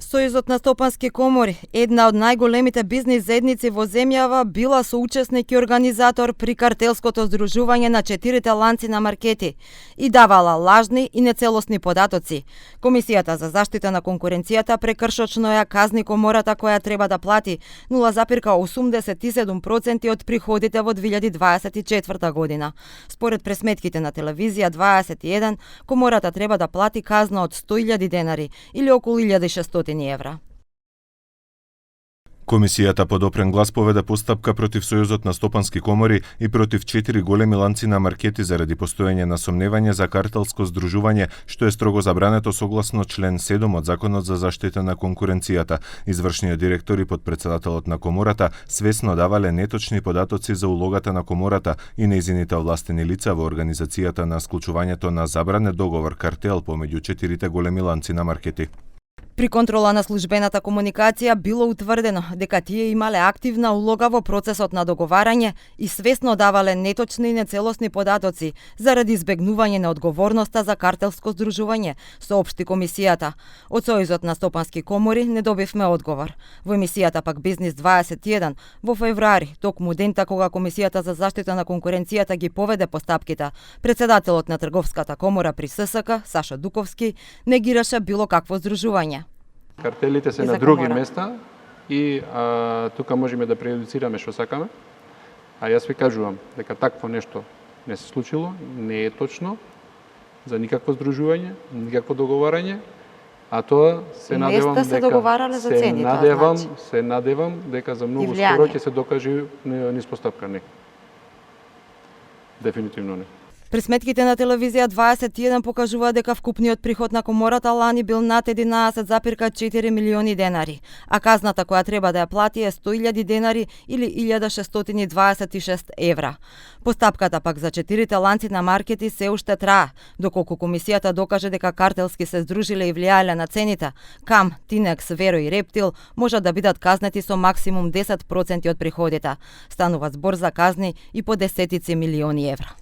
Сојузот на стопански комори, една од најголемите бизнис заедници во земјава, била соучесник и организатор при картелското здружување на 4 ланци на маркети и давала лажни и нецелосни податоци. Комисијата за заштита на конкуренцијата прекршочно ја казни комората која треба да плати 0,87% од приходите во 2024 година. Според пресметките на телевизија 21, комората треба да плати казна од 100.000 денари или околу 1.600 евра. Комисијата под опрен глас поведе постапка против Сојузот на стопански комори и против 4 големи ланци на маркети заради постоење на сомневање за картелско здружување, што е строго забрането согласно член 7 од Законот за заштита на конкуренцијата. Извршниот директор и подпредседателот на комората свесно давале неточни податоци за улогата на комората и нејзините овластени лица во организацијата на склучувањето на забранет договор картел помеѓу 4 големи ланци на маркети. При контрола на службената комуникација било утврдено дека тие имале активна улога во процесот на договарање и свесно давале неточни и нецелосни податоци заради избегнување на одговорноста за картелско здружување, соопшти комисијата. Од Сојузот на стопански комори не добивме одговор. Во емисијата пак Бизнис 21 во февруари, токму дента кога Комисијата за заштита на конкуренцијата ги поведе постапките, председателот на Трговската комора при ССК, Сашо Дуковски, негираше било какво здружување. Картелите се на други места и тука можеме да прејудицираме што сакаме. А јас ви кажувам дека такво нешто не се случило, не е точно за никакво здружување, никакво договарање, а тоа се надевам дека се договарале за цени, се надевам дека за многу скоро ќе се докаже низ постапка не. Дефинитивно не. Пресметките на телевизија 21 покажуваат дека вкупниот приход на комората лани бил над 11,4 милиони денари, а казната која треба да ја плати е 100.000 денари или 1.626 евра. Постапката пак за 4 ланци на маркети се уште трае, доколку комисијата докаже дека картелски се здружиле и влијаеле на цените. Кам, Тинекс, Веро и Рептил можат да бидат казнети со максимум 10% од приходите. Станува збор за казни и по десетици милиони евра.